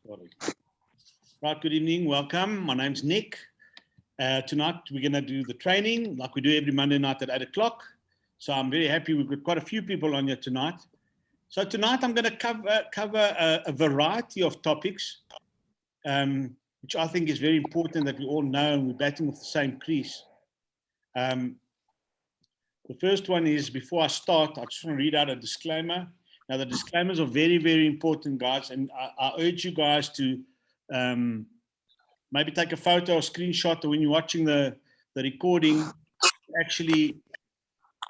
Sorry. Right, good evening, welcome. My name's Nick. Tonight we're going to do the training like we do every Monday night at 8 o'clock. So I'm very happy we've got quite a few people on here tonight. So tonight I'm going to cover a variety of topics, which I think is very important that we all know and we're batting with the same crease. The first one is, before I start, I just want to read out a disclaimer. Now, the disclaimers are very, very important, guys, and I urge you guys to maybe take a photo or screenshot when you're watching the recording. Actually,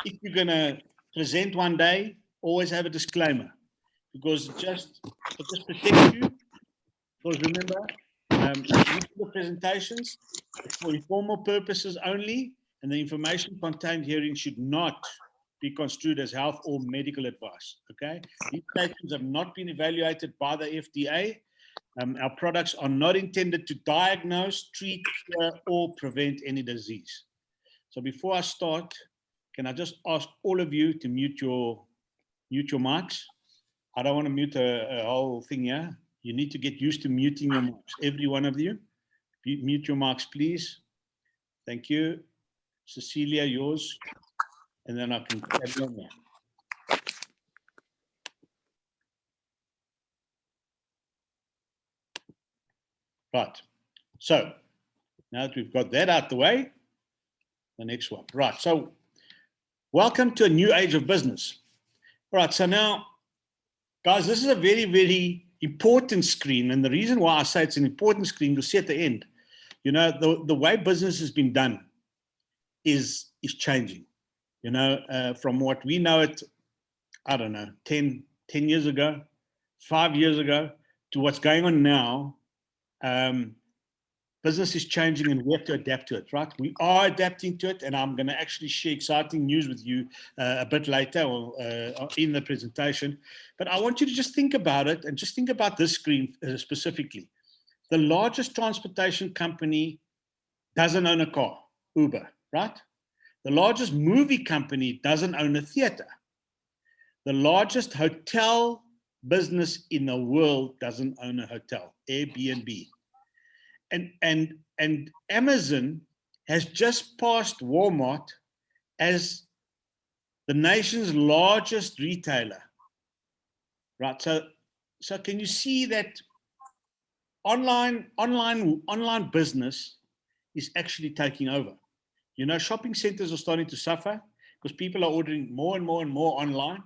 if you're going to present one day, always have a disclaimer, because it just protects you. Because remember, the presentations are for informal purposes only, and the information contained herein should not be construed as health or medical advice. Okay, these statements have not been evaluated by the FDA. Our products are not intended to diagnose, treat, cure, or prevent any disease. So before I start, can I just ask all of you to mute your mics? I don't want to mute a whole thing here. You need to get used to muting your mics. Every one of you, mute your mics, please. Thank you. Cecilia, yours. And then I can carry on there. Right. So now that we've got that out the way, the next one. Right. So welcome to a new age of business. All right. So now, guys, this is a very, very important screen. And the reason why I say it's an important screen, you'll see at the end, you know, the way business has been done is changing. You know, from what we know it, I don't know, 10 years ago, 5 years ago, to what's going on now, business is changing and we have to adapt to it, right? We are adapting to it, and I'm going to actually share exciting news with you a bit later or in the presentation. But I want you to just think about it, and just think about this screen specifically. The largest transportation company doesn't own a car, Uber, right? The largest movie company doesn't own a theater. The largest hotel business in the world doesn't own a hotel, Airbnb. And Amazon has just passed Walmart as the nation's largest retailer, right? So can you see that online business is actually taking over? You know, shopping centers are starting to suffer because people are ordering more and more and more online.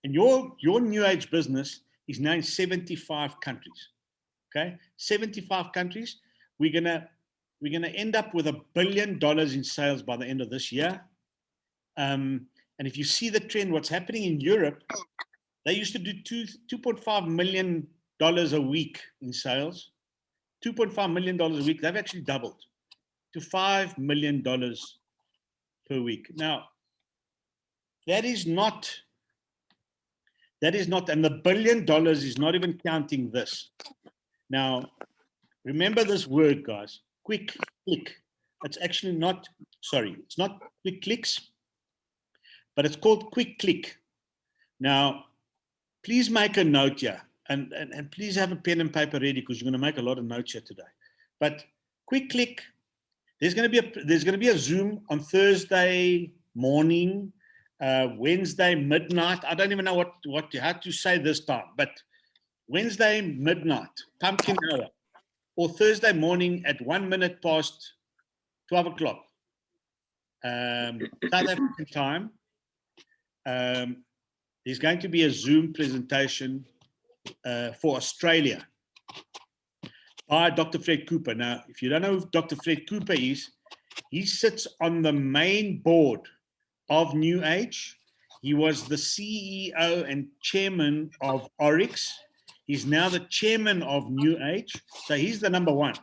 And your new age business is now in 75 countries. Okay, 75 countries. We're gonna end up with $1 billion in sales by the end of this year. And if you see the trend, what's happening in Europe, they used to do $2.5 million a week in sales. $2.5 million a week. They've actually doubled to $5 million per week. Now, that is not, and the $1 billion is not even counting this. Now, remember this word, guys, quick click. It's actually not, sorry, it's not quick clicks, but it's called quick click. Now, please make a note here, and please have a pen and paper ready, because you're going to make a lot of notes here today. But quick click, there's going to be a Zoom on Thursday morning, Wednesday midnight. I don't even know what you had to say this time, but Wednesday midnight, pumpkin hour, or Thursday morning at 1 minute past 12 o'clock, South African time. There's going to be a Zoom presentation for Australia by Dr. Fred Cooper. Now, if you don't know who Dr. Fred Cooper is, he sits on the main board of New Age. He was the CEO and chairman of Oryx. He's now the chairman of New Age. So he's the number one,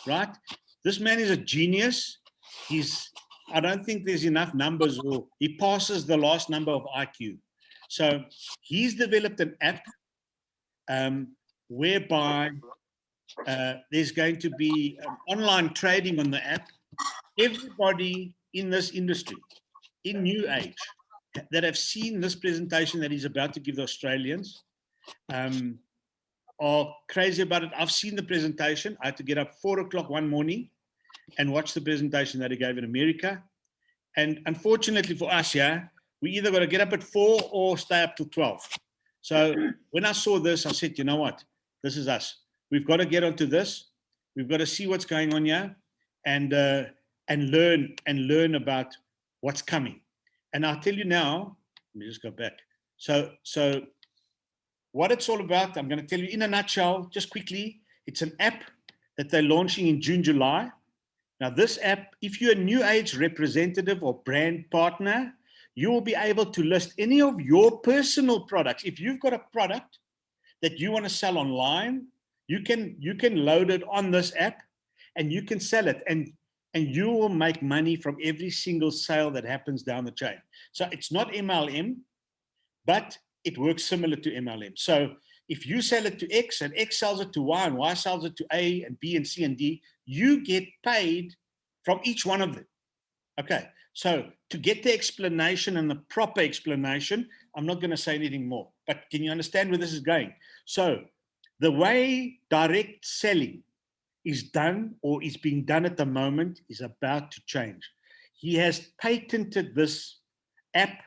right? This man is a genius. I don't think there's enough numbers, or he passes the last number of IQ. So he's developed an app whereby there's going to be online trading on the app. Everybody in this industry, in New Age, that have seen this presentation that he's about to give the Australians, are crazy about it. I've seen the presentation. I had to get up 4 o'clock one morning and watch the presentation that he gave in America. And unfortunately for us, yeah, we either got to get up at 4 or stay up till 12. So when I saw this, I said, you know what? This is us. We've got to get onto this. We've got to see what's going on here and learn about what's coming. And I'll tell you now, let me just go back. So what it's all about, I'm going to tell you in a nutshell, just quickly. It's an app that they're launching in June, July. Now, this app, if you're a new age representative or brand partner, you will be able to list any of your personal products. If you've got a product that you want to sell online, you can load it on this app and you can sell it, and you will make money from every single sale that happens down the chain. So it's not MLM, but it works similar to MLM. So if you sell it to X and X sells it to Y and Y sells it to A and B and C and D, you get paid from each one of them. Okay, so to get the explanation and the proper explanation, I'm not going to say anything more, but can you understand where this is going? So the way direct selling is done or is being done at the moment is about to change. He has patented this app.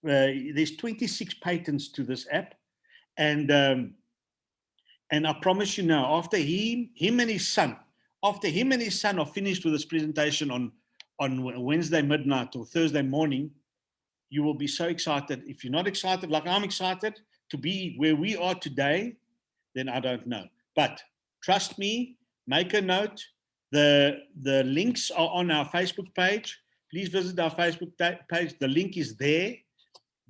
There's 26 patents to this app. And I promise you now, after him and his son are finished with this presentation on Wednesday midnight or Thursday morning, you will be so excited. If you're not excited, like I'm excited to be where we are today, then I don't know. But trust me, make a note. The links are on our Facebook page. Please visit our Facebook page. The link is there.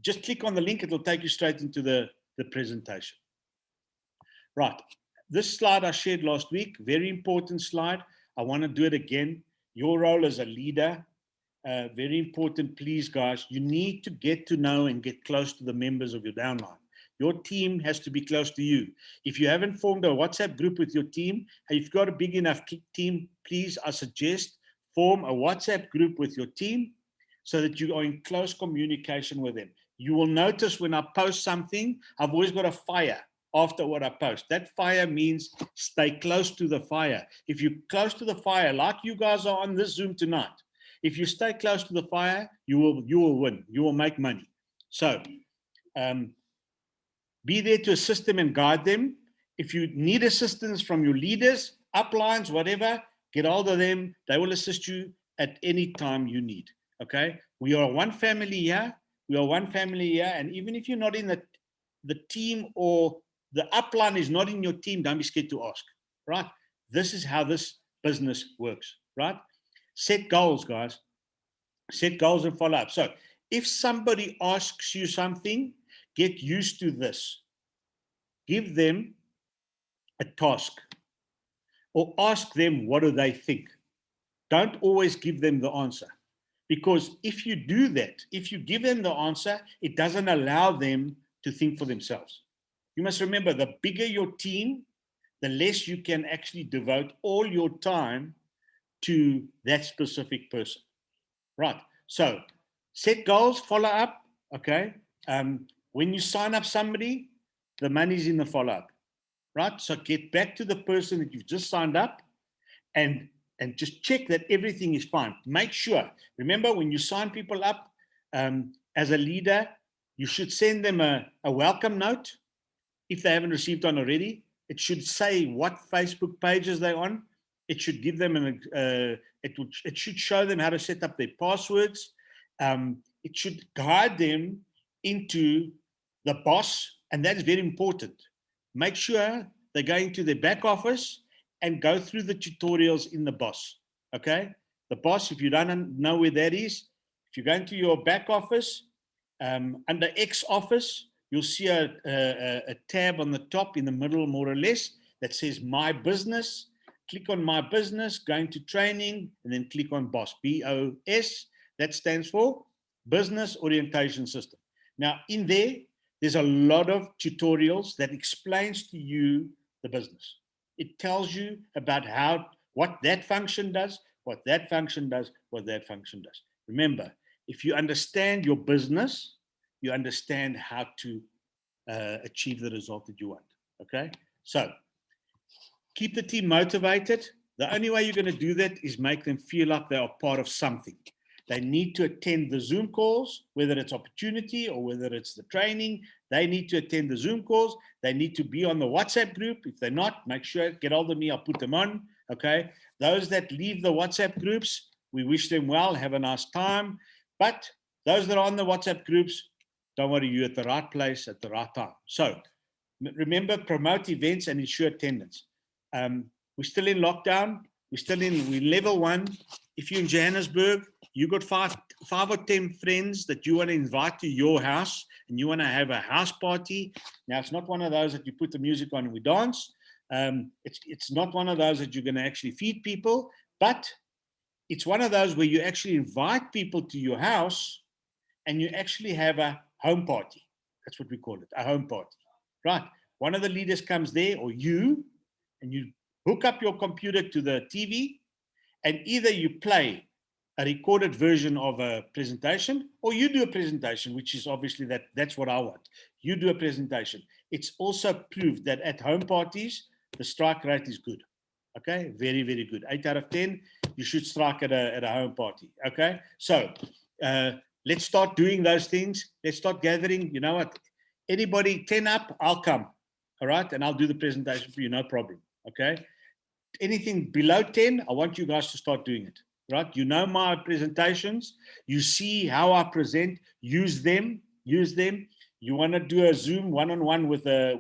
Just click on the link. It'll take you straight into the presentation. Right. This slide I shared last week, very important slide. I want to do it again. Your role as a leader, very important. Please, guys, you need to get to know and get close to the members of your downline. Your team has to be close to you. If you haven't formed a WhatsApp group with your team, and you've got a big enough team, please, I suggest form a WhatsApp group with your team so that you are in close communication with them. You will notice when I post something, I've always got a fire after what I post. That fire means stay close to the fire. If you're close to the fire, like you guys are on this Zoom tonight, if you stay close to the fire, you will win. You will make money. So be there to assist them and guide them. If you need assistance from your leaders, uplines, whatever, get hold of them. They will assist you at any time you need. Okay? We are one family here. We are one family here. And even if you're not in the team or the upline is not in your team, don't be scared to ask. Right? This is how this business works. Right? Set goals, guys. Set goals and follow up. So if somebody asks you something, get used to this. Give them a task or ask them what do they think. Don't always give them the answer, because if you do that, if you give them the answer, it doesn't allow them to think for themselves. You must remember, the bigger your team, the less you can actually devote all your time to that specific person. Right. So set goals, follow up. Okay. When you sign up somebody, the money's in the follow-up. Right. So get back to the person that you've just signed up and just check that everything is fine. Make sure. Remember, when you sign people up as a leader, you should send them a welcome note if they haven't received one already. It should say what Facebook pages they're on. It should give them it should show them how to set up their passwords. It should guide them into the boss, and that is very important. Make sure they go into their back office and go through the tutorials in the boss. Okay, the boss. If you don't know where that is, if you go into your back office under X office, you'll see a tab on the top in the middle, more or less, that says My Business. Click on My Business, go into training, and then click on BOSS, B-O-S. That stands for Business Orientation System. Now, in there's a lot of tutorials that explains to you the business. It tells you about what that function does, what that function does, what that function does. Remember, if you understand your business, you understand how to achieve the result that you want. Okay? So keep the team motivated. The only way you're going to do that is make them feel like they are part of something. They need to attend the Zoom calls, whether it's opportunity or whether it's the training. They need to attend the Zoom calls. They need to be on the WhatsApp group. If they're not, make sure, get hold of me. I'll put them on. Okay. Those that leave the WhatsApp groups, we wish them well. Have a nice time. But those that are on the WhatsApp groups, don't worry, you're at the right place at the right time. So remember, promote events and ensure attendance. We're still in lockdown. We're level 1. If you're in Johannesburg, you got five or 10 friends that you want to invite to your house and you want to have a house party. Now, it's not one of those that you put the music on and we dance. It's not one of those that you're going to actually feed people, but it's one of those where you actually invite people to your house and you actually have a home party. That's what we call it, a home party, right? One of the leaders comes there, or you, and you hook up your computer to the TV, and either you play a recorded version of a presentation, or you do a presentation, which is obviously that's what I want. You do a presentation. It's also proved that at home parties, the strike rate is good. Okay, very, very good. 8 out of 10, you should strike at a home party. Okay, so let's start doing those things. Let's start gathering. You know what? Anybody 10 up, I'll come. All right, and I'll do the presentation for you, no problem. Okay. Anything below 10, I want you guys to start doing it, right? You know my presentations. You see how I present. Use them. You want to do a Zoom one-on-one with a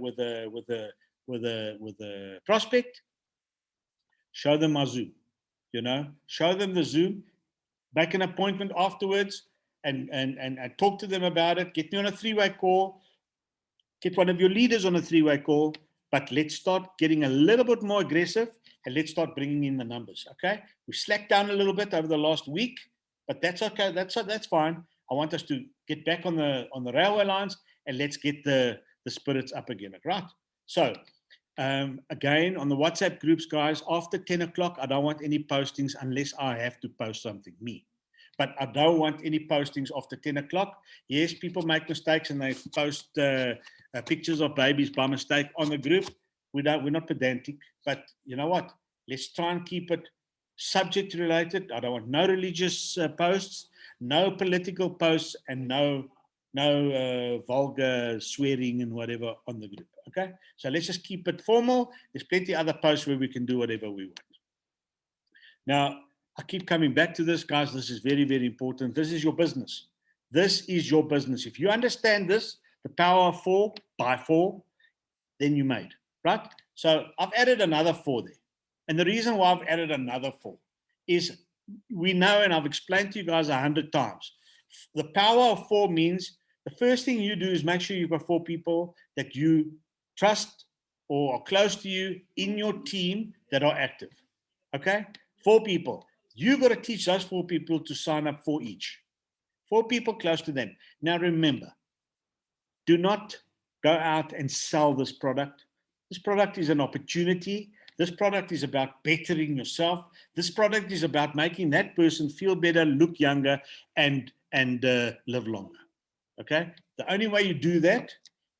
prospect? Show them my Zoom. You know, show them the Zoom. Make an appointment afterwards and talk to them about it. Get me on a 3-way call. Get one of your leaders on a 3-way call. But let's start getting a little bit more aggressive and let's start bringing in the numbers. Okay, we slacked down a little bit over the last week, but that's okay. That's fine. I want us to get back on the railway lines and let's get the spirits up again. Right. So again, on the WhatsApp groups, guys, after 10 o'clock, I don't want any postings unless I have to post something, me. But I don't want any postings after 10 o'clock. Yes, people make mistakes and they post pictures of babies by mistake on the group. We're not pedantic, but you know what? Let's try and keep it subject related. I don't want no religious posts, no political posts, and no vulgar swearing and whatever on the group. Okay, so let's just keep it formal. There's plenty of other posts where we can do whatever we want. Now, I keep coming back to this, guys. This is very, very important. This is your business. This is your business. If you understand this, the power of 4 by 4, then you made, right? So I've added another 4 there. And the reason why I've added another 4 is we know, and I've explained to you guys 100 times, the power of 4 means the first thing you do is make sure you've got 4 people that you trust or are close to you in your team that are active. Okay? 4 people. You've got to teach those 4 people to sign up for each. 4 people close to them. Now remember, do not go out and sell this product. This product is an opportunity. This product is about bettering yourself. This product is about making that person feel better, look younger, and live longer. Okay? The only way you do that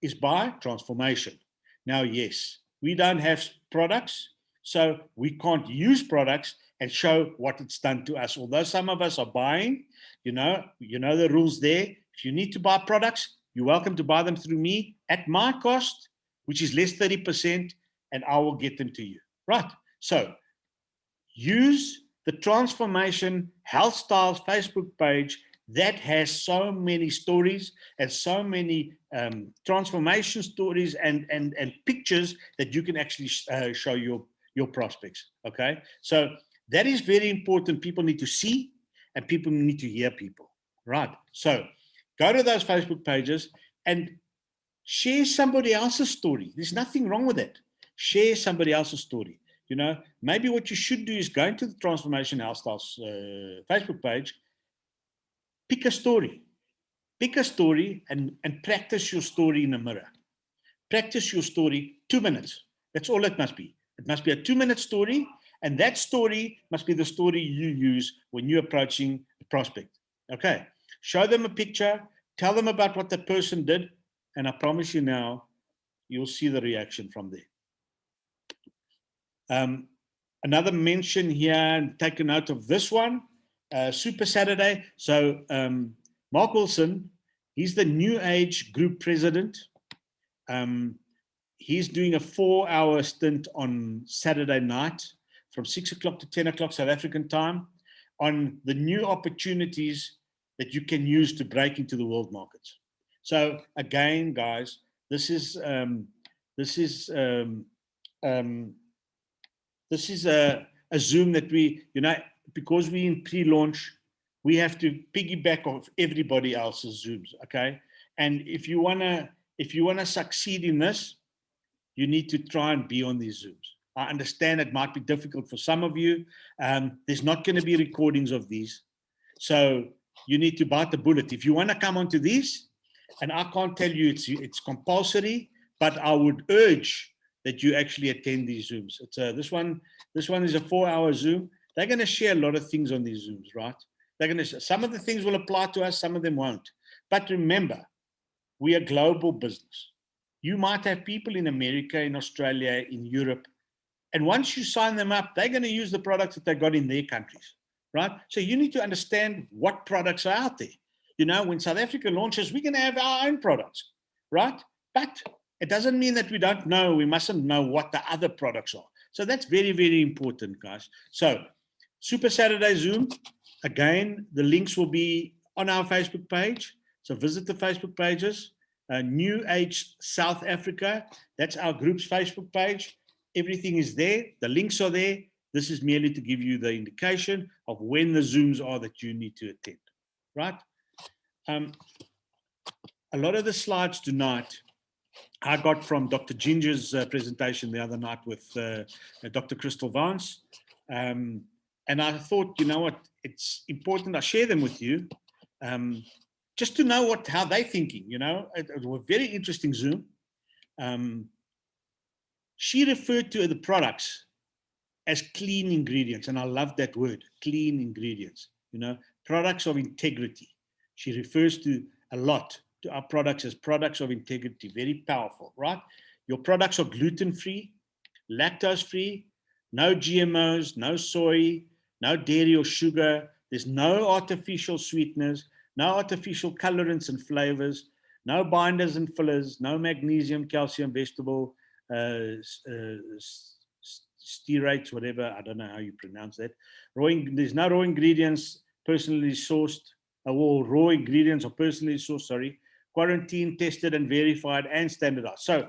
is by transformation. Now, yes, we don't have products, so we can't use products and show what it's done to us. Although some of us are buying, you know the rules there. If you need to buy products, you're welcome to buy them through me at my cost, which is less 30%, and I will get them to you. Right. So use the Transformation Health Styles Facebook page that has so many stories and so many transformation stories and pictures that you can actually show your prospects. Okay. So that is very important. People need to see and people need to hear people. Right. So go to those Facebook pages and share somebody else's story. There's nothing wrong with that. Share somebody else's story. You know, maybe what you should do is go into the Transformation Health Styles Facebook page, pick a story and practice your story in a mirror. Practice your story 2 minutes. That's all it must be. It must be a 2-minute story. And that story must be the story you use when you're approaching a prospect. Okay. Show them a picture, tell them about what the person did. And I promise you now, you'll see the reaction from there. Another mention here, and take a note of this one, Super Saturday. So Mark Wilson, he's the New Age Group President. He's doing a 4-hour stint on Saturday night from 6 o'clock to 10 o'clock South African time on the new opportunities that you can use to break into the world markets. So again, guys, this is a Zoom that we, because we're in pre-launch, we have to piggyback off everybody else's Zooms, okay? And if you wanna succeed in this, you need to try and be on these Zooms. I understand it might be difficult for some of you. There's not going to be recordings of these, so you need to bite the bullet. If you want to come onto these, and I can't tell you it's compulsory, but I would urge that you actually attend these Zooms. It's this one is a 4-hour Zoom. They're going to share a lot of things on these Zooms, right? They're going to, some of the things will apply to us, some of them won't. But remember, we are a global business. You might have people in America, in Australia, in Europe, and once you sign them up, they're going to use the products that they got in their countries, right? So you need to understand what products are out there. When South Africa launches, we're going to have our own products, right? But it doesn't mean that we don't know, we mustn't know what the other products are. So that's very, very important, guys. So Super Saturday Zoom, again, the links will be on our Facebook page. So visit the Facebook pages. New Age South Africa, that's our group's Facebook page. Everything is there. The links are there. This is merely to give you the indication of when the Zooms are that you need to attend, right? A lot of the slides tonight I got from Dr. Ginger's presentation the other night with Dr. Crystal Vance. And I thought, you know what, it's important I share them with you. Just to know how they're thinking, It was a very interesting Zoom. She referred to the products as clean ingredients, and I love that word, clean ingredients, products of integrity. She refers to a lot to our products as products of integrity, very powerful, right? Your products are gluten-free, lactose-free, no GMOs, no soy, no dairy or sugar. There's no artificial sweeteners, no artificial colorants and flavors, no binders and fillers, no magnesium, calcium, vegetable stearates, whatever. I don't know how you pronounce that. There's no raw ingredients personally sourced, or raw ingredients are personally sourced, sorry, quarantine, tested and verified and standardized. So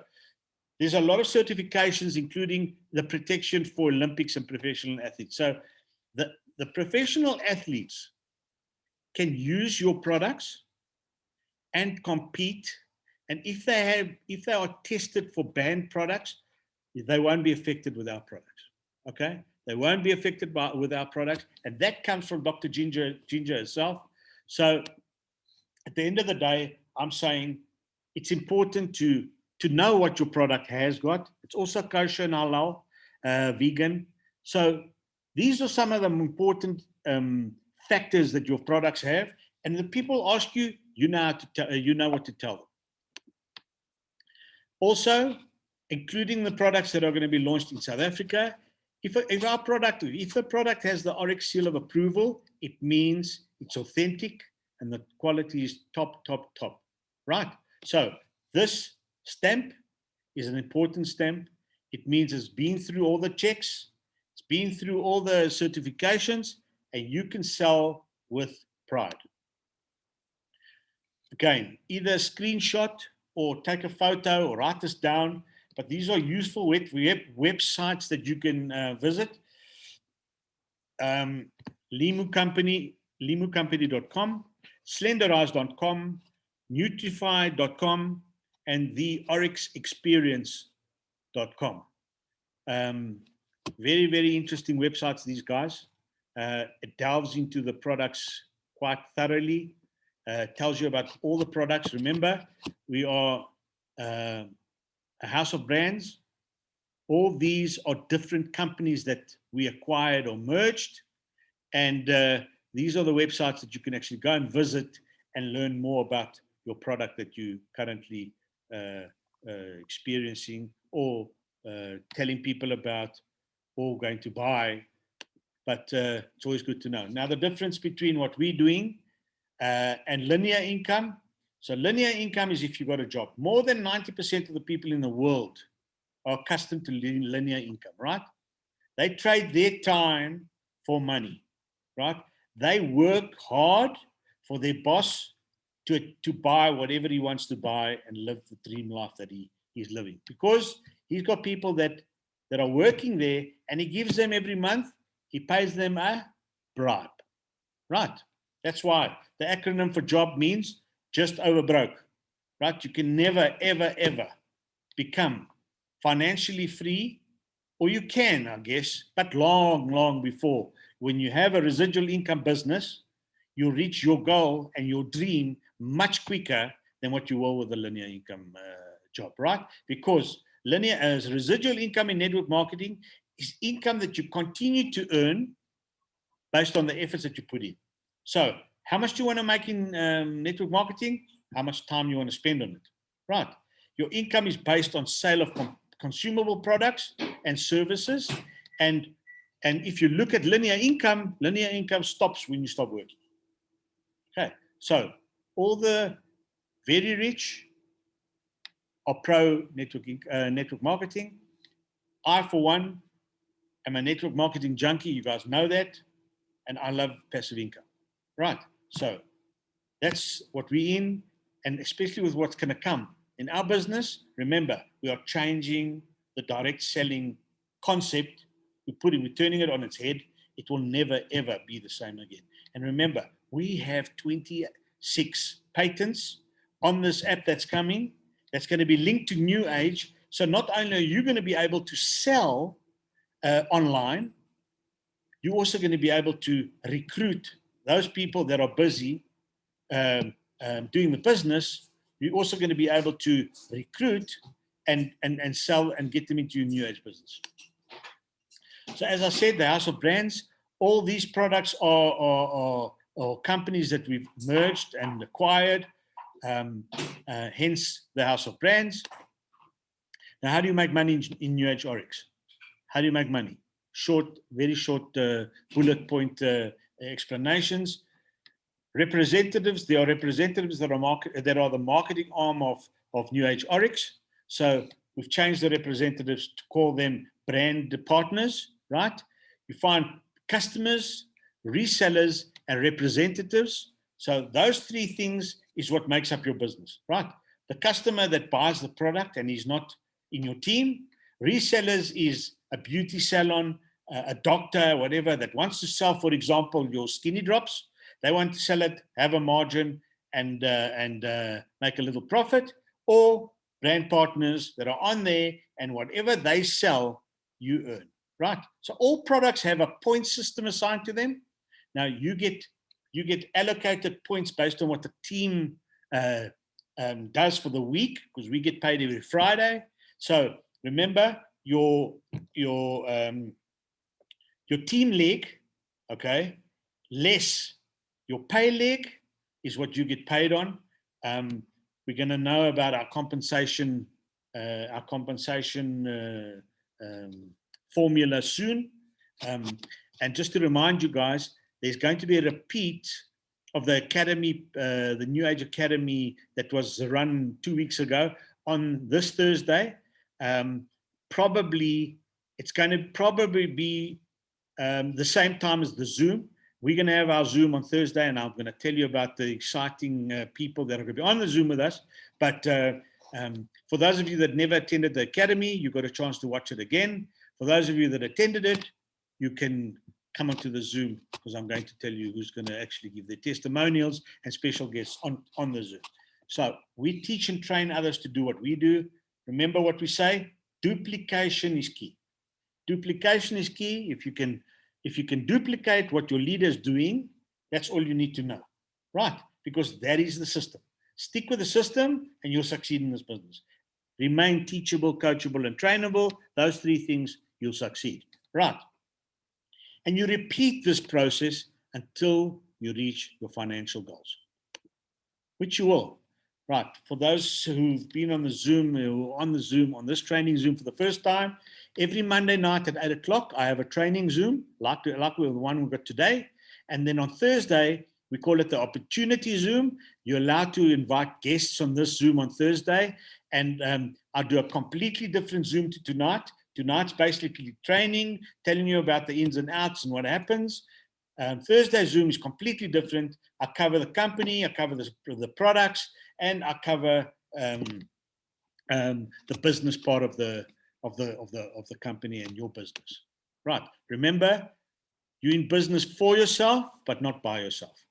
there's a lot of certifications, including the protection for Olympics and professional athletes. So the professional athletes can use your products and compete. And if they are tested for banned products, they won't be affected with our products. Okay? They won't be affected with our products. And that comes from Dr. Ginger herself. So at the end of the day, I'm saying it's important to know what your product has got. It's also kosher and halal, vegan. So these are some of the important factors that your products have. And the people ask you, you know what to tell them. Also, including the products that are going to be launched in South Africa, if the product has the Oryx seal of approval, it means it's authentic and the quality is top, right? So this stamp is an important stamp. It means it's been through all the checks, it's been through all the certifications, and you can sell with pride. Again, either screenshot or take a photo or write this down, but these are useful websites that you can visit. limucompany.com, slenderize.com, nutrify.com, and theoryxexperience.com. Very, very interesting websites, these guys. It delves into the products quite thoroughly, tells you about all the products. Remember, we are a house of brands. All these are different companies that we acquired or merged. And these are the websites that you can actually go and visit and learn more about your product that you currently experiencing or telling people about, or going to buy, but it's always good to know. Now, the difference between what we're doing and linear income. So linear income is if you've got a job. More than 90% of the people in the world are accustomed to linear income, right? They trade their time for money, right? They work hard for their boss to buy whatever he wants to buy and live the dream life that he's living. Because he's got people that are working there, and he gives them every month, he pays them a bribe, right? That's why the acronym for job means just over broke, right? You can never, ever, ever become financially free, or you can, I guess, but long, long before. When you have a residual income business, you'll reach your goal and your dream much quicker than what you will with a linear income job, right? Because linear as residual income in network marketing is income that you continue to earn based on the efforts that you put in. So how much do you want to make in network marketing? How much time you want to spend on it, right? Your income is based on sale of consumable products and services. And if you look at linear income stops when you stop working. Okay, so all the very rich are pro network marketing. I, for one, am a network marketing junkie. You guys know that. And I love passive income, right? So that's what we're in, and especially with what's going to come in our business. Remember, we are changing the direct selling concept. We're turning it on its head. It will never, ever be the same again. And remember, we have 26 patents on this app that's coming, that's going to be linked to New Age. So not only are you going to be able to sell online, you're also going to be able to recruit those people that are busy doing the business. You're also going to be able to recruit and sell and get them into your New Age business. So as I said, the House of Brands, all these products are companies that we've merged and acquired, hence the House of Brands. Now, how do you make money in New Age Oryx? How do you make money? Very short bullet point explanations. Representatives, there are representatives that are the marketing arm of New Age Oryx. So we've changed the representatives to call them brand partners, right? You find customers, resellers, and representatives. So those three things is what makes up your business, right? The customer that buys the product and is not in your team. Resellers is a beauty salon, a doctor, whatever, that wants to sell, for example, your skinny drops. They want to sell it, have a margin, and make a little profit. Or brand partners that are on there, and whatever they sell, you earn, right? So all products have a point system assigned to them. Now you get allocated points based on what the team does for the week, because we get paid every Friday. So remember, your team leg, okay, less your pay leg is what you get paid on. We're going to know about our compensation formula soon. And just to remind you guys, there's going to be a repeat of the academy, the New Age Academy that was run 2 weeks ago on this Thursday. It's going to probably be the same time as the Zoom. We're going to have our Zoom on Thursday, and I'm going to tell you about the exciting people that are going to be on the Zoom with us. But for those of you that never attended the Academy, you got a chance to watch it again. For those of you that attended it, you can come onto the Zoom, because I'm going to tell you who's going to actually give their testimonials and special guests on the Zoom. So we teach and train others to do what we do. Remember what we say, duplication is key. Duplication is key. If you can duplicate what your leader is doing, that's all you need to know, right? Because that is the system. Stick with the system and you'll succeed in this business. Remain teachable, coachable, and trainable. Those three things, you'll succeed, right? And you repeat this process until you reach your financial goals, which you will, right? For those who've been on the Zoom, on this training Zoom for the first time, Every Monday night at 8 o'clock, I have a training Zoom, like the one we got today. And then on Thursday, we call it the Opportunity Zoom. You're allowed to invite guests on this Zoom on Thursday. And I'll do a completely different Zoom to tonight. Tonight's basically training, telling you about the ins and outs and what happens. Thursday Zoom is completely different. I cover the company, I cover the products, and I cover the business part of the company and your business. Right. Remember, you're in business for yourself, but not by yourself.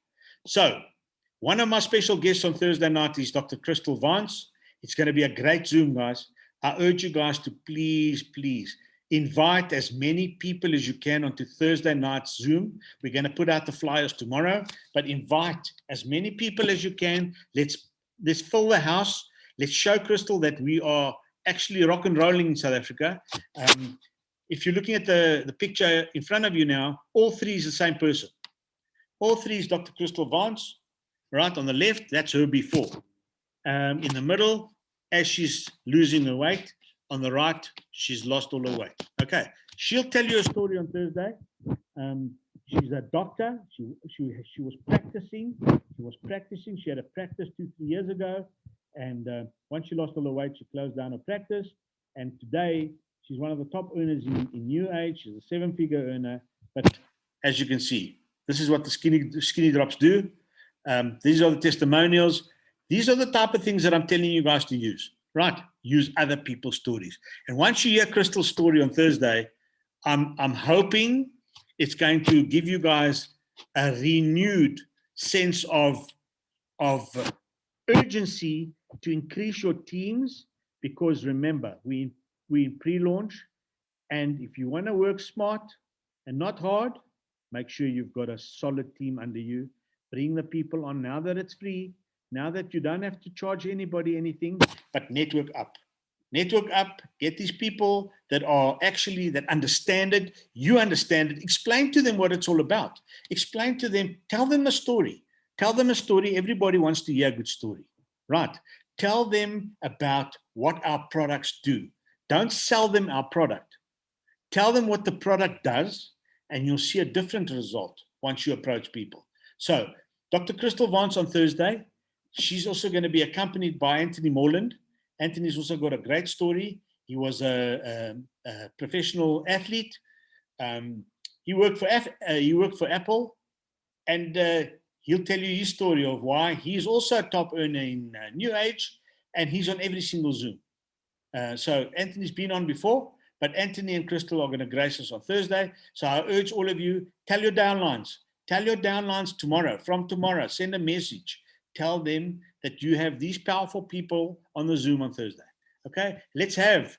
So one of my special guests on Thursday night is Dr. Crystal Vance. It's going to be a great Zoom, guys. I urge you guys to please invite as many people as you can onto Thursday night's Zoom. We're going to put out the flyers tomorrow, but invite as many people as you can. Let's fill the house. Let's show Crystal that we are actually rock and rolling in South Africa. If you're looking at the picture in front of you now, all three is the same person. All three is Dr. Crystal Vance. Right on the left, that's her before. In the middle, as she's losing her weight. On the right, she's lost all her weight. Okay, she'll tell you a story on Thursday. She's a doctor. She was practicing. She had a practice 2-3 years ago, and once she lost all her weight, she closed down her practice. And today, she's one of the top earners in New Age. She's a 7-figure earner. But as you can see, this is what the skinny drops do. These are the testimonials. These are the type of things that I'm telling you guys to use, right? Use other people's stories. And once you hear Crystal's story on Thursday, I'm hoping it's going to give you guys a renewed sense of urgency to increase your teams, because remember, we in pre-launch, and if you want to work smart and not hard, make sure you've got a solid team under you. Bring the people on now that it's free. Now that you don't have to charge anybody anything, but network up. Network up, get these people that understand it, you understand it, explain to them what it's all about. Explain to them, tell them a story. Tell them a story. Everybody wants to hear a good story, right? Tell them about what our products do. Don't sell them our product. Tell them what the product does, and you'll see a different result once you approach people. So, Dr. Crystal Vance on Thursday. She's also going to be accompanied by Anthony Morland. Anthony's also got a great story. He was a professional athlete. He worked for Apple, and he'll tell you his story of why he's also a top earner in New Age, and he's on every single Zoom. So Anthony's been on before, but Anthony and Crystal are going to grace us on Thursday. So I urge all of you, tell your downlines. Tell your downlines tomorrow, from tomorrow, send a message. Tell them that you have these powerful people on the Zoom on Thursday. Okay,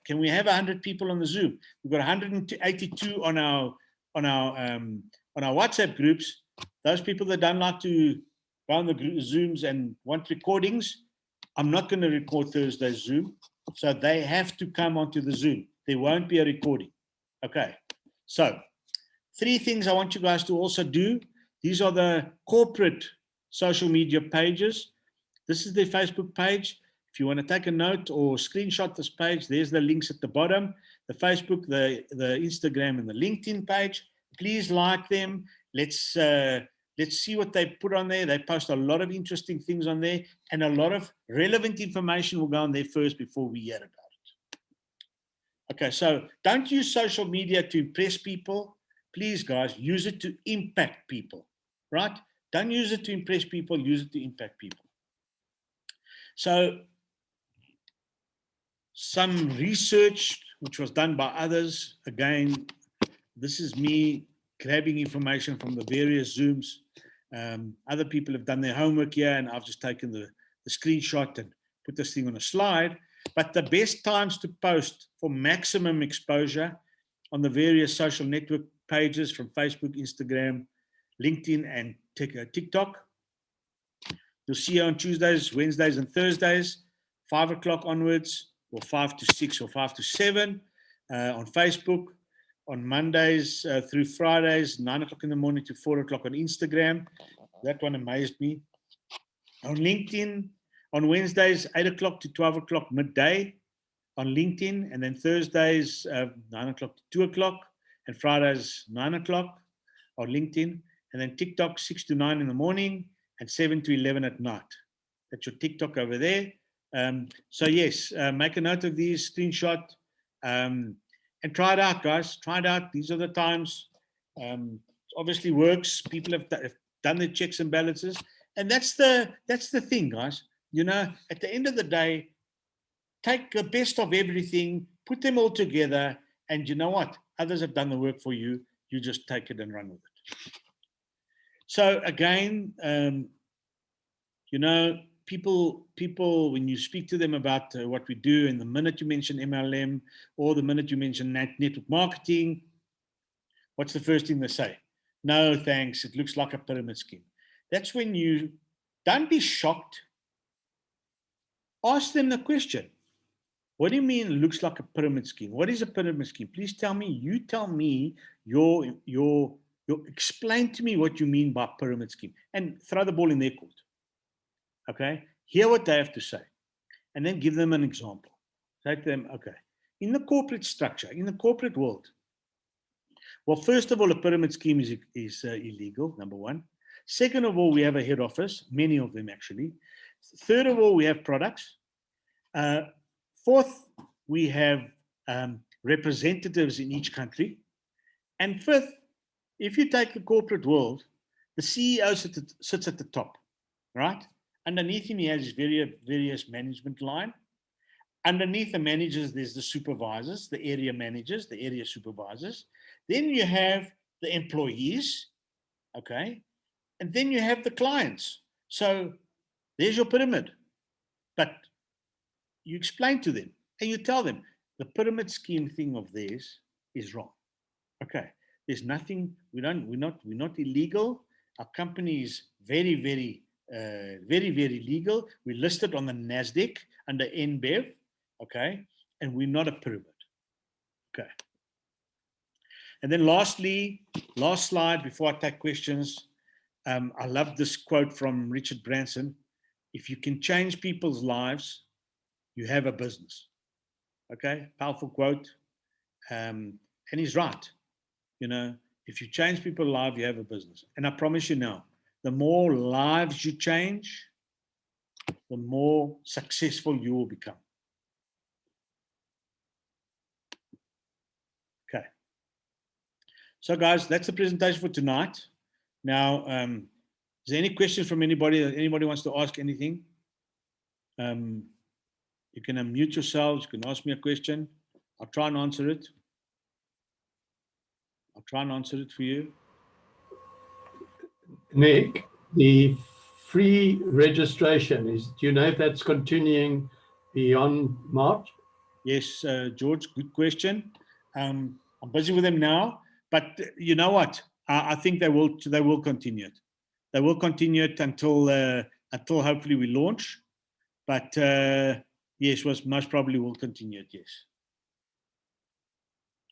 can we have 100 people on the Zoom? We've got 182 on our WhatsApp groups. Those people that don't like to go on the Zooms and want recordings, I'm not going to record Thursday's Zoom, so they have to come onto the Zoom. There won't be a recording. Okay, so 3 things I want you guys to also do. These are the corporate social media pages. This is their Facebook page. If you want to take a note or screenshot this page, there's the links at the bottom. The Facebook, the Instagram, and the LinkedIn page. Please like them. Let's see what they put on there. They post a lot of interesting things on there, and a lot of relevant information will go on there first before we hear about it. Okay, so don't use social media to impress people. Please, guys, use it to impact people, right? Don't use it to impress people, use it to impact people. So, some research which was done by others. Again, this is me grabbing information from the various Zooms. Other people have done their homework here, and I've just taken the screenshot and put this thing on a slide. But the best times to post for maximum exposure on the various social network pages from Facebook, Instagram, LinkedIn, and TikTok. You'll see on Tuesdays, Wednesdays, and Thursdays, 5 o'clock onwards, or 5 to 6 or 5 to 7 on Facebook. On Mondays through Fridays, 9 o'clock in the morning to 4 o'clock on Instagram. That one amazed me. On LinkedIn, on Wednesdays, 8 o'clock to 12 o'clock midday. on LinkedIn, and then Thursdays 9 o'clock to 2 o'clock, and Fridays 9 o'clock on LinkedIn, and then TikTok 6 to 9 in the morning and 7 to 11 at night. That's your TikTok over there. So yes, make a note of these, screenshot, and try it out, guys. Try it out. These are the times. Obviously works. People have done their checks and balances, and that's the thing, guys. You know, at the end of the day, take the best of everything, put them all together, and you know what? Others have done the work for you. You just take it and run with it. So again, you know, people, when you speak to them about what we do, and the minute you mention MLM or the minute you mention network marketing, what's the first thing they say? No, thanks. It looks like a pyramid scheme. That's when you don't be shocked. Ask them the question. What do you mean it looks like a pyramid scheme? What is a pyramid scheme? Please tell me. You tell me explain to me what you mean by pyramid scheme, and throw the ball in their court. Okay? Hear what they have to say, and then give them an example. Say to them, okay, in the corporate structure, in the corporate world, well, first of all, a pyramid scheme is illegal, number one. Second of all, we have a head office, many of them actually. Third of all, we have products. Fourth, we have representatives in each country. And fifth, if you take the corporate world, the CEO sits at the top, right? Underneath him, he has his various management line. Underneath the managers, there's the supervisors, the area managers, the area supervisors. Then you have the employees, okay? And then you have the clients. So there's your pyramid. But you explain to them and you tell them the pyramid scheme thing of theirs is wrong. Okay, there's nothing, we're not illegal. Our company is very, very legal. We're listed on the NASDAQ under NBEV, okay, and we're not a pyramid. Okay. And then lastly, last slide before I take questions. I love this quote from Richard Branson. If you can change people's lives, you have a business. Okay, powerful quote. And he's right. You know, if you change people's lives, you have a business. And I promise you now, the more lives you change, the more successful you will become. Okay. So guys, that's the presentation for tonight. Now, is there any questions from anybody? Anybody wants to ask anything? You can unmute yourselves. You can ask me a question. I'll try and answer it. I'll try and answer it for you. Nick, the free registration do you know if that's continuing beyond March? Yes, George, good question. I'm busy with them now, but you know what? I think they will continue it. They will continue it until hopefully we launch. But yes, most probably will continue it, yes.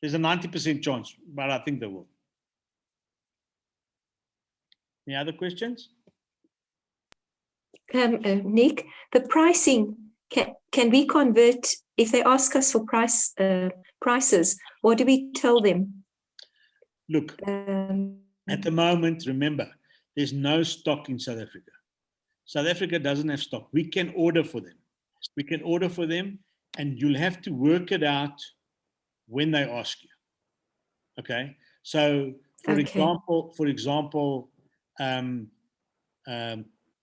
There's a 90% chance, but I think they will. Any other questions? Nick, the pricing, can we convert, if they ask us for prices, what do we tell them? Look, at the moment, remember, there's no stock in South Africa. South Africa doesn't have stock. We can order for them. We can order for them, and you'll have to work it out when they ask you. Okay? So, for example,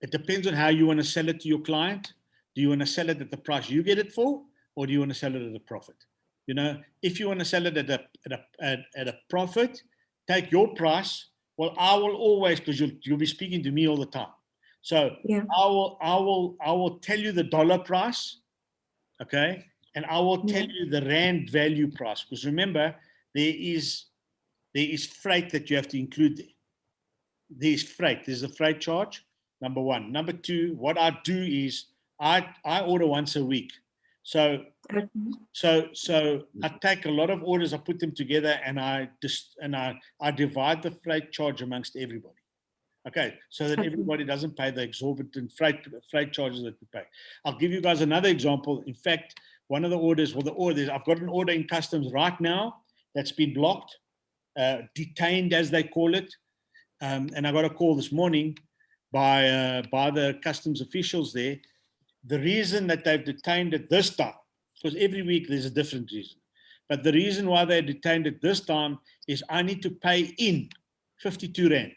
it depends on how you want to sell it to your client. Do you want to sell it at the price you get it for, or do you want to sell it at a profit? You know, if you want to sell it at a profit, take your price. Well, I will always, because you'll be speaking to me all the time. So yeah. I will tell you the dollar price, okay, and I will tell you the rand value price. Because remember, there is freight that you have to include there. There's freight. There's a freight charge. Number one. Number two, what I do is I order once a week. So I take a lot of orders, I put them together, and I divide the freight charge amongst everybody. Okay, so that everybody doesn't pay the exorbitant freight charges that we pay. I'll give you guys another example. In fact, one of the orders, well, the orders, I've got an order in customs right now that's been blocked, detained as they call it. And I got a call this morning by the customs officials there. The reason that they've detained it this time, because every week there's a different reason, but the reason why they detained it this time is I need to pay in 52 Rand.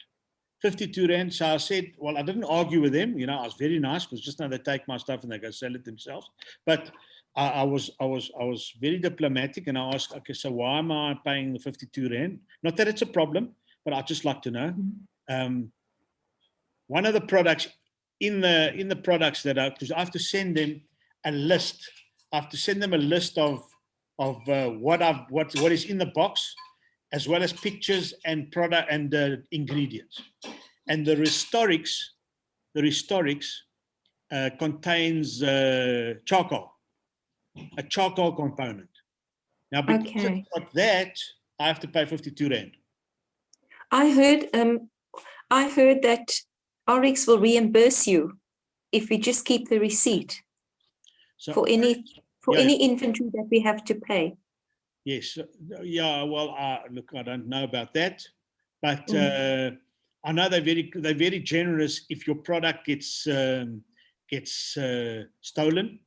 52 Rand. So I said, well, I didn't argue with them. You know, I was very nice because just now they take my stuff and they go sell it themselves. But I was very diplomatic and I asked, okay, so why am I paying the 52 Rand? Not that it's a problem, but I'd just like to know. One of the products in the products that because I have to send them a list. I have to send them a list of what is in the box, as well as pictures and product and ingredients. And the Restorix contains charcoal, a charcoal component. Now, because it's got that, I have to pay 52 Rand. I heard that Oryx will reimburse you if we just keep the receipt for any inventory that we have to pay. Yes, yeah. Well, look, I don't know about that, but I know they're very generous if your product gets stolen.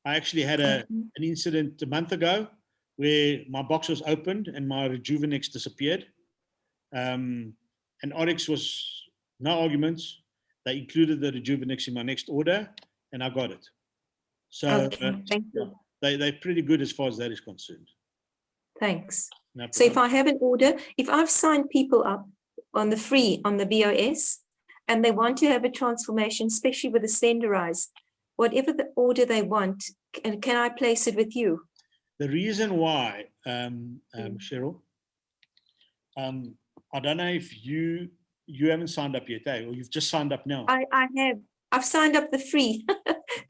I actually had an incident a month ago where my box was opened and my Rejuvenex disappeared. And Oryx was no arguments. They included the Rejuvenex in my next order, and I got it. So thank you. They're pretty good as far as that is concerned. Thanks. No So if I have an order, if I've signed people up on the BOS, and they want to have a transformation, especially with the Slenderize, whatever the order they want, can I place it with you? The reason why, Cheryl, I don't know if you haven't signed up yet, or you've just signed up now. I have. I've signed up the free,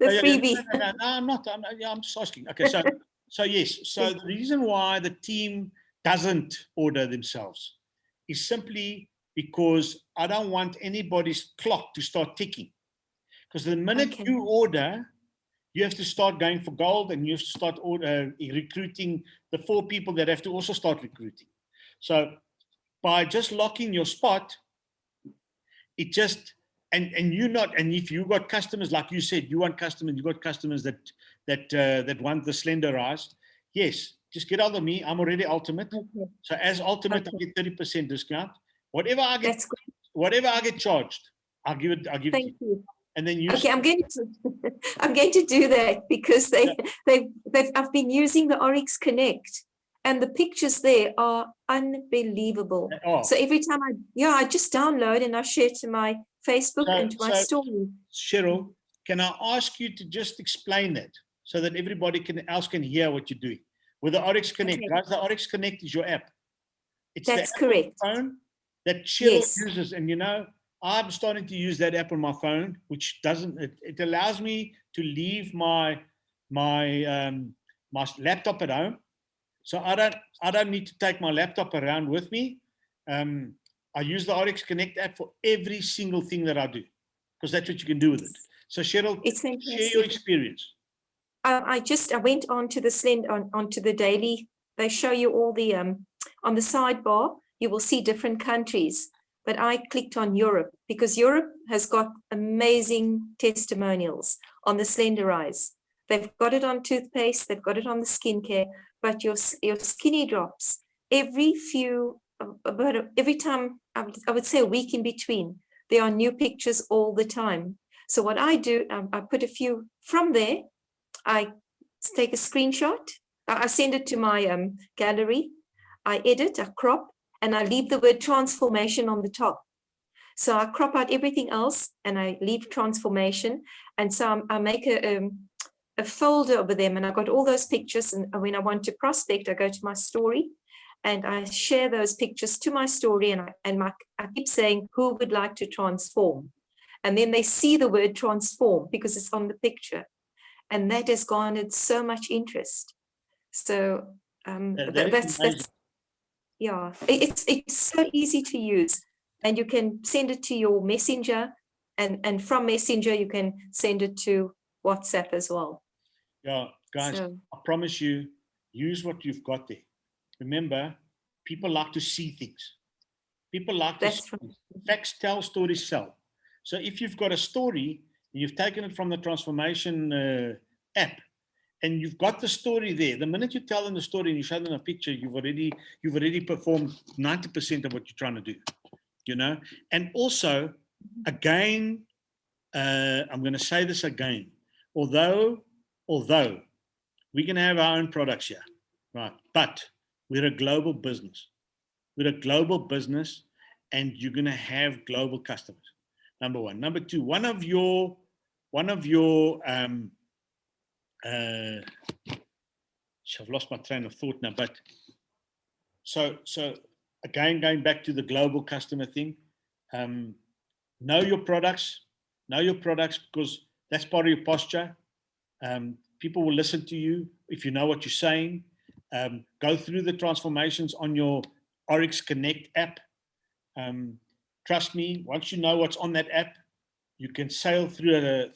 freebie. No, I'm not. I'm just asking. Okay, so yes. So the reason why the team doesn't order themselves is simply because I don't want anybody's clock to start ticking. Because the minute you order, you have to start going for gold, and you have to start recruiting the 4 people that have to also start recruiting. So by just locking your spot, it just and if you got customers, like you said, you got customers that want the Slenderize. Yes, just get out of me. I'm already ultimate. So as ultimate, I get 30% discount. Whatever I get charged, I'll give it. Thank you. And then I'm going to do that because I've been using the Oryx Connect, and the pictures there are unbelievable. So every time I just download and I share to my Facebook and to my story. Cheryl, can I ask you to just explain that so that everybody else can hear what you're doing with the Oryx Connect? Right? The Oryx Connect is your app. That's correct. Phone that Cheryl uses, and I'm starting to use that app on my phone, which it allows me to leave my laptop at home, so I don't need to take my laptop around with me. I use the Oryx Connect app for every single thing that I do, because that's what you can do with it. So Cheryl, share your experience. I went onto the onto the daily. They show you all the on the sidebar. You will see different countries. But I clicked on Europe because Europe has got amazing testimonials on the Slenderize. They've got it on toothpaste, they've got it on the skincare, but your skinny drops every time, I would say a week in between, there are new pictures all the time. So what I do, I put a few from there. I take a screenshot, I send it to my gallery, I edit, I crop, and I leave the word transformation on the top. So I crop out everything else and I leave transformation. And so I make a folder over them, and I got all those pictures. And when I want to prospect, I go to my story and I share those pictures to my story. And I keep saying, who would like to transform? And then they see the word transform because it's on the picture. And that has garnered so much interest. So that's yeah, it's so easy to use, and you can send it to your messenger, and from messenger you can send it to WhatsApp as well. Yeah, Guys, So I promise you, use what you've got there. Remember, people like to see things. People like to that's see from things. Facts tell, stories sell. So if you've got a story, and you've taken it from the transformation app, and you've got the story there, the minute you tell them the story and you show them a picture, you've already performed 90% of what you're trying to do, you know. And also, again, I'm going to say this again, although we can have our own products here, right? But we're a global business. We're a global business, and you're going to have global customers. Number one. Number two, one of your I've lost my train of thought now, but so again, going back to the global customer thing, know your products, because that's part of your posture. People will listen to you if you know what you're saying. Go through the transformations on your Oryx Connect app. Trust me, once you know what's on that app, you can sail through a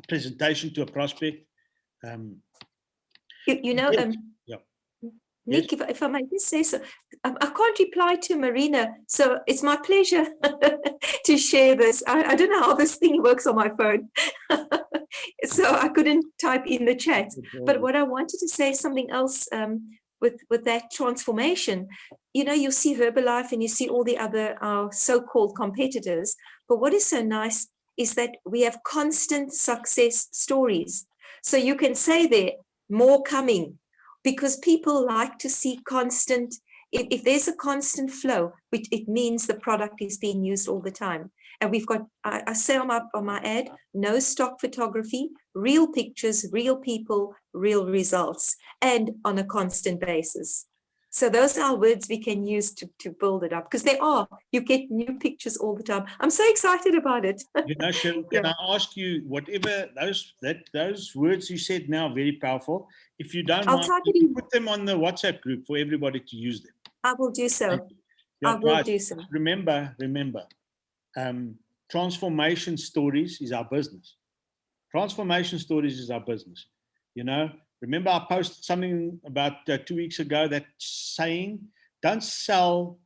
presentation to a prospect. you know, Yeah. Nick, if I might just say so, I can't reply to Marina, so it's my pleasure to share this. I don't know how this thing works on my phone, so I couldn't type in the chat. But what I wanted to say something else with that transformation. You know, you see Herbalife and you see all the other our so-called competitors. But what is so nice is that we have constant success stories. So you can say there, more coming, because people like to see constant. If there's a constant flow, which it means the product is being used all the time. And we've got, I say on my ad, no stock photography, real pictures, real people, real results, and on a constant basis. So those are words we can use to build it up, because you get new pictures all the time. I'm so excited about it. You know, Cheryl, can I ask you, whatever those words you said now are very powerful. If you don't I'll mind, type you it can in. put them on the WhatsApp group for everybody to use them. I will do so. Yeah, I will guys, do so. Remember, transformation stories is our business. Transformation stories is our business. You know, remember I posted something about 2 weeks ago that saying, don't sell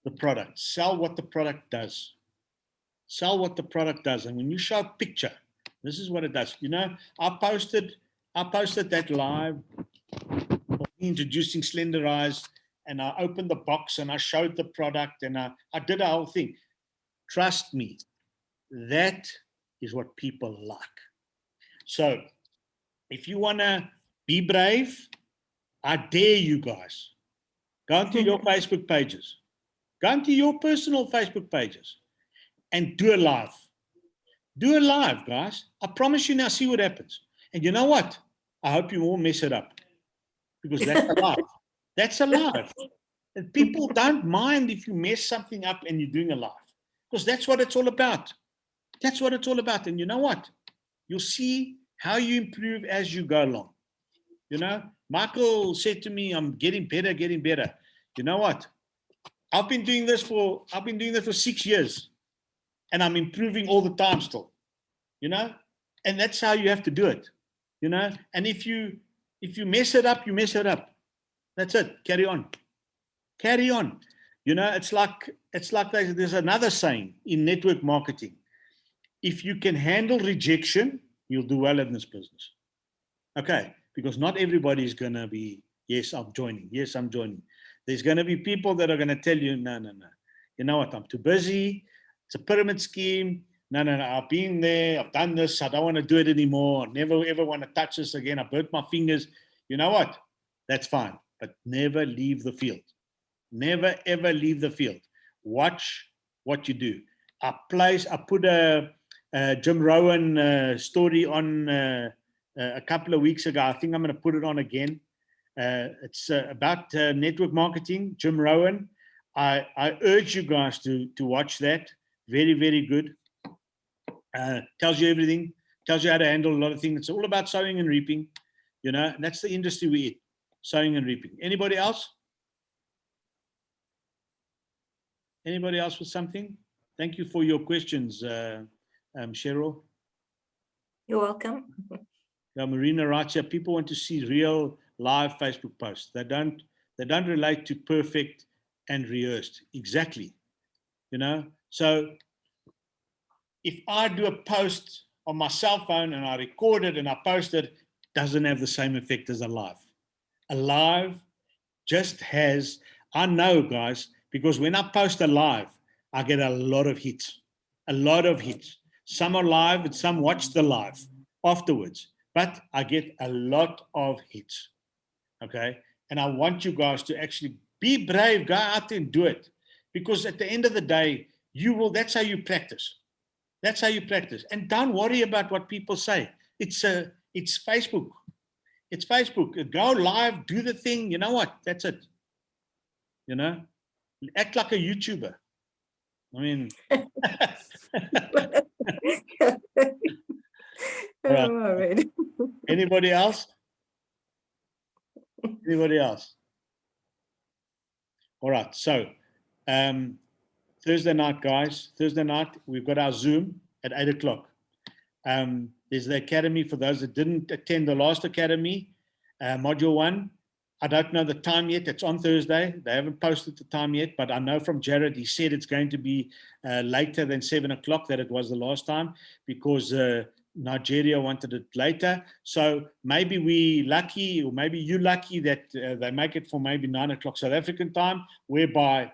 the product, sell what the product does. Sell what the product does. And when you show a picture, this is what it does. You know, I posted that live introducing Slender Eyes, and I opened the box and I showed the product and I did a whole thing. Trust me, that is what people like. So if you want to be brave, I dare you guys. Go into your Facebook pages. Go into your personal Facebook pages and do a live. Do a live, guys. I promise you now, see what happens. And you know what? I hope you won't mess it up, because that's alive. That's alive. And people don't mind if you mess something up and you're doing a live, because that's what it's all about. That's what it's all about. And you know what? You'll see how you improve as you go along. You know, Michael said to me, I'm getting better. You know what? I've been doing this for 6 years, and I'm improving all the time still. You know, and that's how you have to do it. You know, and if you mess it up, you mess it up. That's it. Carry on. Carry on. You know, it's like there's another saying in network marketing. If you can handle rejection, you'll do well in this business. Okay, because not everybody is going to be, yes, I'm joining. Yes, I'm joining. There's going to be people that are going to tell you, no. You know what? I'm too busy. It's a pyramid scheme. No. I've been there. I've done this. I don't want to do it anymore. I never, ever want to touch this again. I burnt my fingers. You know what? That's fine. But never leave the field. Never, ever leave the field. Watch what you do. I put a Jim Rowan story on a couple of weeks ago. I think I'm going to put it on again. It's about network marketing, Jim Rowan. I urge you guys to watch that. Very, very good. Tells you everything. Tells you how to handle a lot of things. It's all about sowing and reaping. You know, and that's the industry we're in. Sowing and reaping. Anybody else? Anybody else with something? Thank you for your questions, Cheryl. You're welcome. Now, Marina writes here, people want to see real live Facebook posts. They don't relate to perfect and rehearsed. Exactly. You know, so if I do a post on my cell phone and I record it and I post it, it doesn't have the same effect as a live. A live just has, I know, guys, because when I post a live, I get a lot of hits. A lot of hits. Some are live and some watch the live afterwards, but I get a lot of hits. Okay. And I want you guys to actually be brave, go out and do it. Because at the end of the day, that's how you practice. That's how you practice. And don't worry about what people say. It's Facebook. It's Facebook. Go live, do the thing. You know what? That's it. You know, act like a YouTuber. I mean, right. All right. Anybody else? Anybody else? All right. So, Thursday night, guys. Thursday night, we've got our Zoom at 8 o'clock. There's the academy for those that didn't attend the last academy, module 1. I don't know the time yet. It's on Thursday. They haven't posted the time yet, but I know from Jared, he said it's going to be later than 7 o'clock that it was the last time because Nigeria wanted it later. So maybe we lucky, or maybe you lucky that they make it for maybe 9 o'clock South African time, whereby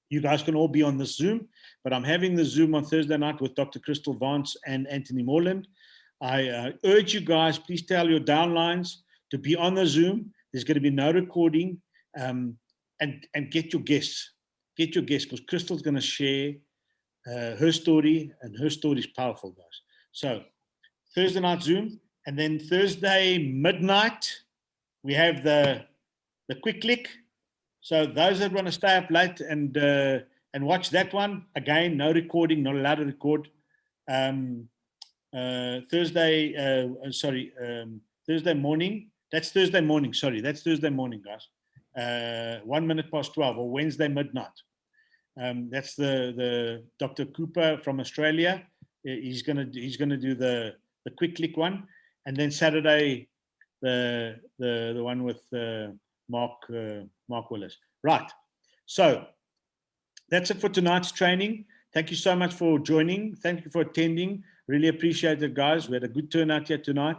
you guys can all be on the Zoom. But I'm having the Zoom on Thursday night with Dr. Crystal Vance and Anthony Morland. I urge you guys, please tell your downlines to be on the Zoom. There's going to be no recording, and get your guests. Get your guests, because Crystal's going to share her story, and her story is powerful, guys. So Thursday night Zoom, and then Thursday midnight, we have the quick click. So those that want to stay up late and watch that one, again, no recording, not allowed to record. Thursday morning. That's Thursday morning. Sorry, that's Thursday morning, guys. 1 minute past 12, or Wednesday midnight. That's the Dr. Cooper from Australia. He's gonna do the quick click one, and then Saturday the one with Mark Willis. Right. So that's it for tonight's training. Thank you so much for joining. Thank you for attending. Really appreciate it, guys. We had a good turnout here tonight.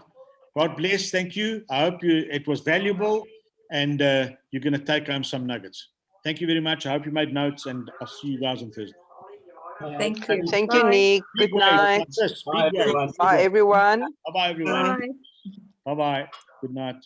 God bless. Thank you. I hope it was valuable, and you're going to take home some nuggets. Thank you very much. I hope you made notes, and I'll see you guys on Thursday. Thank you. Thank you, Bye. Nick. Good night. Bye, everyone. Bye, everyone. Bye-bye, everyone. Bye. Bye-bye. Good night.